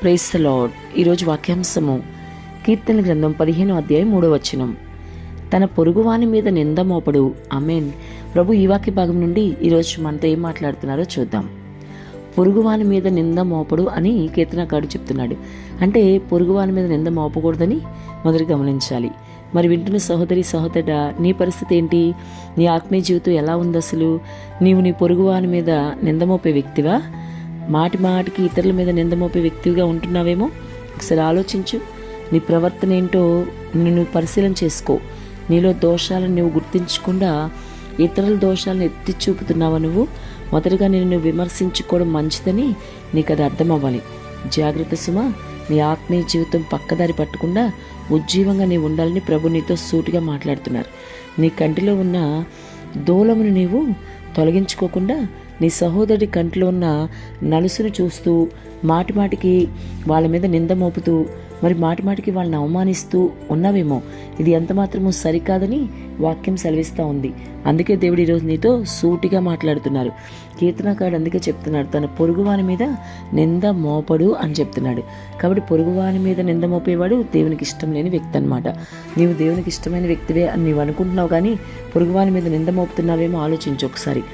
Praise the lord. ఈరోజు వాక్యాంశము కీర్తన గ్రంథం 15వ అధ్యాయం 3వ వచనం. తన పొరుగువాని మీద నింద మోపడు. ఆమేన్. ప్రభు ఈ వాక్య భాగం నుండి ఈరోజు మనతో ఏం మాట్లాడుతున్నారో చూద్దాం. పొరుగువాని మీద నింద మోపడు అని కీర్తనకారుడు చెప్తున్నాడు. అంటే పొరుగువాని మీద నింద మోపకూడదని మొదటి గమనించాలి. మరి వింటున్న సహోదరి సహోదరుడా, నీ పరిస్థితి ఏంటి? నీ ఆత్మీయ జీవితం ఎలా ఉంది? అసలు నీవు నీ పొరుగువాని మీద నింద మోపే వ్యక్తివా? మాటి మాటికి ఇతరుల మీద నింద మోపే వ్యక్తిగా ఉంటున్నావేమో ఒకసారి ఆలోచించు. నీ ప్రవర్తన ఏంటో నువ్వు పరిశీలన చేసుకో. నీలో దోషాలను నువ్వు గుర్తించకుండా ఇతరుల దోషాలను ఎత్తి చూపుతున్నావా? నువ్వు మొదటగా నేను విమర్శించుకోవడం మంచిదని నీకు అది అర్థం అవ్వాలి. జాగ్రత్త సుమా. నీ ఆత్మీయ జీవితం పక్కదారి పట్టకుండా ఉజ్జీవంగా నీవు ఉండాలని ప్రభు నీతో సూటిగా మాట్లాడుతున్నారు. నీ కంటిలో ఉన్న దూలమును నీవు తొలగించుకోకుండా నీ సహోదరుడి కంటిలో ఉన్న నలుసును చూస్తూ మాటిమాటికి వాళ్ళ మీద నింద మోపుతూ మరి మాటిమాటికి వాళ్ళని అవమానిస్తూ ఉన్నావేమో. ఇది ఎంత మాత్రమూ సరికాదని వాక్యం సెలవిస్తూ ఉంది. అందుకే దేవుడు ఈరోజు నీతో సూటిగా మాట్లాడుతున్నారు. కీర్తనకారుడు అందుకే చెప్తున్నాడు, తన పొరుగువాని మీద నింద మోపడు అని చెప్తున్నాడు. కాబట్టి పొరుగువాని మీద నింద మోపేవాడు దేవునికి ఇష్టం లేని వ్యక్తి అనమాట. నీవు దేవునికి ఇష్టమైన వ్యక్తివే అని నీవు అనుకుంటున్నావు, కానీ పొరుగువాని మీద నింద మోపుతున్నావేమో ఆలోచించు ఒకసారి.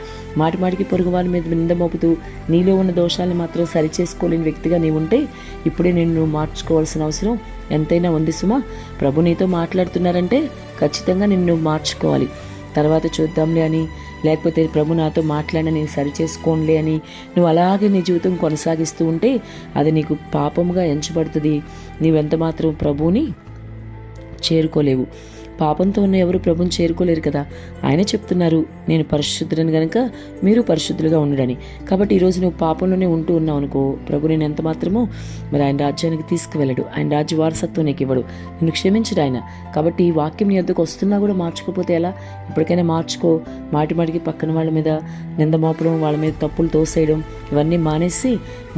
మాటిమాటికి పొరుగువాని మీద నింద మోపుతూ నీలో ఉన్న దోషాలను మాత్రం సరిచేసుకోలేని వ్యక్తిగా నీవు ఉంటే ఇప్పుడే నువ్వు మార్చుకోవాల్సిన అవసరం ఎంతైనా ఉంది సుమా. ప్రభు నీతో మాట్లాడుతున్నారంటే ఖచ్చితంగా నిన్ను మార్చుకోవాలి. తర్వాత చూద్దాంలే అని, లేకపోతే ప్రభు నాతో మాట్లాడిన నేను సరిచేసుకోనులే అని నువ్వు అలాగే నీ జీవితం కొనసాగిస్తూ ఉంటే అది నీకు పాపముగా ఎంచబడుతుంది. నీవెంత మాత్రం ప్రభువుని చేరుకోలేవు. పాపంతో ఉన్న ఎవరు ప్రభుని చేరుకోలేరు కదా. ఆయన చెప్తున్నారు, నేను పరిశుద్ధుడని గనుక మీరు పరిశుద్ధులుగా ఉండడని. కాబట్టి ఈరోజు నువ్వు పాపంలోనే ఉంటూ ఉన్నావు అనుకో, ప్రభు నేను ఎంత మాత్రమో మరి ఆయన రాజ్యానికి తీసుకువెళ్ళడు. ఆయన రాజ్య వారసత్వం నీకు ఇవ్వడు. నిన్ను క్షమించడు ఆయన. కాబట్టి ఈ వాక్యం నీ వద్దకు వస్తున్నా కూడా మార్చుకోపోతే ఎలా? ఇప్పటికైనా మార్చుకో. మాటిమాటికి పక్కన వాళ్ళ మీద నింద మోపడం, వాళ్ళ మీద తప్పులు తోసేయడం ఇవన్నీ మానేసి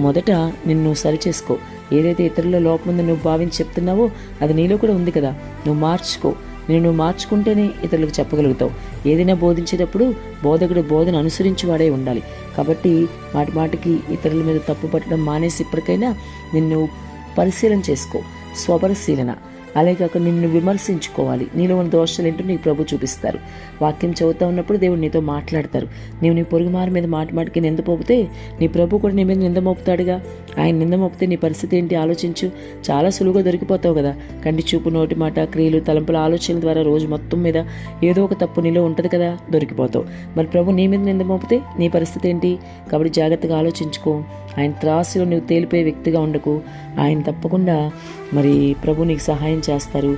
మొదట నిన్ను సరిచేసుకో. ఏదైతే ఇతరుల లోపం ఉందో నువ్వు భావించి చెప్తున్నావో అది నీలో కూడా ఉంది కదా. నువ్వు మార్చుకో. నువ్వు మార్చుకుంటేనే ఇతరులకు చెప్పగలుగుతావు. ఏదైనా బోధించేటప్పుడు బోధకుడు బోధన అనుసరించేవాడే ఉండాలి. కాబట్టి మాటిమాటికి ఇతరుల మీద తప్పు పట్టడం మానేసి ఇప్పటికైనా నిన్ను పరిశీలన చేసుకో. స్వపరిశీలన. అలాగే కాక నిన్ను విమర్శించుకోవాలి. నీలో ఉన్న దోషాలు ఏంటో నీకు ప్రభు చూపిస్తారు. వాక్యం చదువుతా ఉన్నప్పుడు దేవుడు నీతో మాట్లాడతారు. నీవు నీ పొరుగుమారి మీద మాటిమాటికి నింద మోపితే నీ ప్రభు కూడా నీ మీద నింద మోపుతాడుగా. ఆయన నింద మోపితే నీ పరిస్థితి ఏంటి ఆలోచించు. చాలా సులువుగా దొరికిపోతావు కదా. కంటి చూపు, నోటి మాట, క్రియలు, తలంపుల ఆలోచనల ద్వారా రోజు మొత్తం మీద ఏదో ఒక తప్పు నీలో ఉంటుంది కదా, దొరికిపోతావు. మరి ప్రభు నీ మీద నింద మోపితే నీ పరిస్థితి ఏంటి? కాబట్టి జాగ్రత్తగా ఆలోచించుకో. ఆయన త్రాసులో నువ్వు తేలిపోయే వ్యక్తిగా ఉండకు. ఆయన తప్పకుండా మరి ప్రభు నీకు సహాయం చేస్తారు.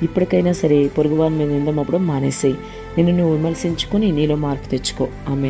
ఇప్పటికైనా సరే పొరుగువారి మీద నింద మోపడం మానేసేయి. నిన్ను నువ్వు విమర్శించుకొని నీలో మార్పు తెచ్చుకో. ఆమేన్.